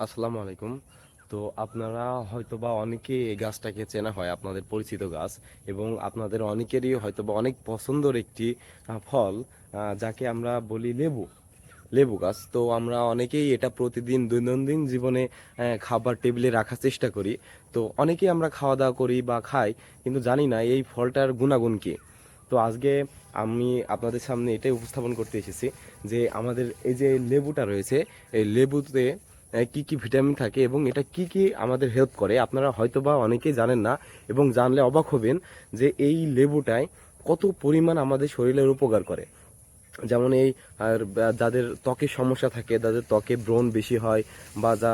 আসসালামু আলাইকুম। তো আপনারা হয়তোবা অনেকেই এই গাছটাকে চেনা হয় আপনাদের পরিচিত গাছ এবং আপনাদের অনেকেরই হয়তোবা অনেক পছন্দের একটি ফল, যাকে আমরা বলি লেবু। লেবু গাছ তো আমরা অনেকেই এটা প্রতিদিন দৈনন্দিন জীবনে খাবার টেবিলে রাখার চেষ্টা করি। তো অনেকেই আমরা খাওয়া দাওয়া করি বা খাই, কিন্তু জানি না এই ফলটার গুণাগুণ কি। তো আজকে আমি আপনাদের সামনে এটাই উপস্থাপন করতে এসেছি যে আমাদের এই যে লেবুটা রয়েছে, এই লেবুতে কি কি ভিটামিন থাকে এবং এটা কি কি আমাদের হেল্প করে আপনারা হয়তোবা অনেকেই জানেন না, এবং জানলে অবাক হবেন যে এই লেবুটায় কত পরিমাণ আমাদের শরীরের উপকার করে। যেমন এই যাদের ত্বকের সমস্যা থাকে, যাদের ত্বকে ব্রণ বেশি হয় বা যা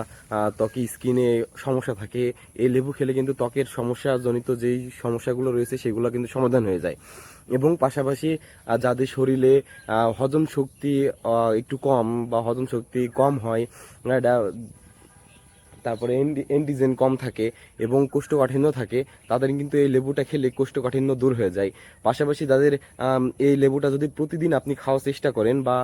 ত্বকে স্কিনে সমস্যা থাকে, এই লেবু খেলে কিন্তু ত্বকের সমস্যা জনিত যেই সমস্যাগুলো রয়েছে সেগুলো কিন্তু সমাধান হয়ে যায়। এবং পাশাপাশি যাদের শরীরে হজম শক্তি একটু কম বা হজম শক্তি কম হয়, তারপরে এন্টিজেন কম থাকে এবং কোষ্ঠকাঠিন্য থাকে, তাদের কিন্তু এই লেবুটা খেলে কোষ্ঠকাঠিন্য দূর হয়ে যায়। পাশাপাশি যাদের এই লেবুটা যদি প্রতিদিন আপনি খাওয়ার চেষ্টা করেন বা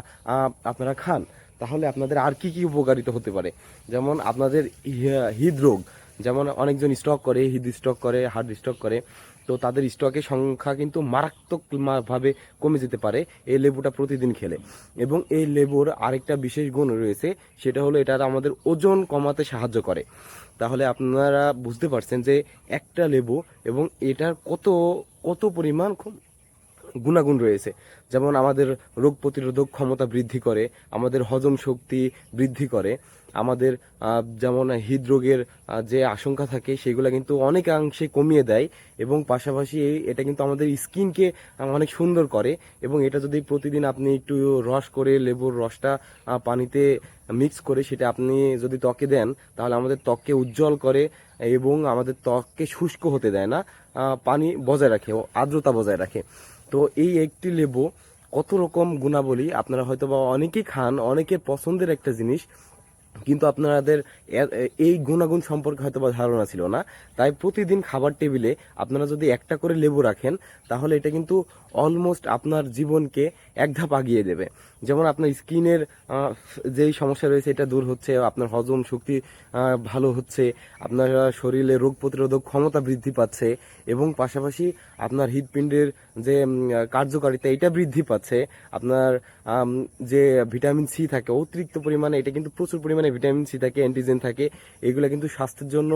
আপনারা খান, তাহলে আপনাদের আর কি কি উপকারিতা হতে পারে। যেমন আপনাদের হৃদরোগ, যেমন অনেকজন স্ট্রোক করে, স্ট্রোক করে, হার্ট স্ট্রোক করে, তো তাদের স্ট্রোকের সংখ্যা কিন্তু মারাত্মক ভাবে কমে যেতে পারে এই লেবুটা প্রতিদিন খেলে। এবং এই লেবুর আরেকটা বিশেষ গুণ রয়েছে, সেটা হলো এটা আমাদের ওজন কমাতে সাহায্য করে। তাহলে আপনারা বুঝতে পারছেন যে একটা লেবু এবং এটার কত কত পরিমাণ গুণাগুণ রয়েছে। যেমন আমাদের রোগ প্রতিরোধক ক্ষমতা বৃদ্ধি করে, আমাদের হজম শক্তি বৃদ্ধি করে, আমাদের যেমন হৃদরোগের যে আশঙ্কা থাকে সেগুলো কিন্তু অনেকাংশে কমিয়ে দেয়। এবং পাশাপাশি এটা কিন্তু আমাদের স্কিনকে অনেক সুন্দর করে। এবং এটা যদি প্রতিদিন আপনি একটু রস করে, লেবুর রসটা পানিতে মিক্স করে সেটা আপনি যদি ত্বকে দেন, তাহলে আমাদের ত্বককে উজ্জ্বল করে এবং আমাদের ত্বককে শুষ্ক হতে দেয় না, পানি বজায় রাখে ও আর্দ্রতা বজায় রাখে। তো এই একটি লেবু কত রকম গুণাবলী, আপনারা হয়তো বা অনেকেই খান, অনেকের পছন্দের একটা জিনিস, কিন্তু আপনাদের এই গুণাগুণ সম্পর্কে হয়তো বা ধারণা ছিল না। তাই প্রতিদিন খাবার টেবিলে আপনারা যদি একটা করে লেবু রাখেন, তাহলে এটা কিন্তু অলমোস্ট আপনার জীবনকে এক ধাপ আগিয়ে দেবে। যেমন আপনার স্কিনের যেই সমস্যা রয়েছে এটা দূর হচ্ছে, আপনার হজম শক্তি ভালো হচ্ছে, আপনার শরীরে রোগ প্রতিরোধক ক্ষমতা বৃদ্ধি পাচ্ছে, এবং পাশাপাশি আপনার হৃদপিণ্ডের যে কার্যকারিতা এটা বৃদ্ধি পাচ্ছে। আপনার যে ভিটামিন সি থাকে অতিরিক্ত পরিমাণে, এটা কিন্তু প্রচুর পরিমাণে ভিটামিন সি থাকে, অ্যান্টিজেন থাকে, এগুলো কিন্তু স্বাস্থ্যের জন্য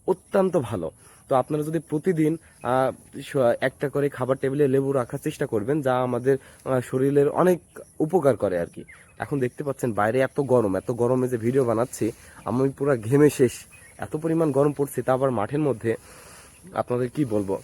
অত্যন্ত ভালো। তো আপনারা যদি প্রতিদিন একটা করে খাবার টেবিলে লেবু রাখার চেষ্টা করবেন, যা আমাদের শরীরের অনেক উপকার করে আর কি। এখন দেখতে পাচ্ছেন বাইরে এত গরম, এত গরমে যে ভিডিও বানাচ্ছি আমি পুরো ঘেমে শেষ, এত পরিমাণ গরম পড়ছে, তা আবার মাঠের মধ্যে, আপনাদের কি বলবো।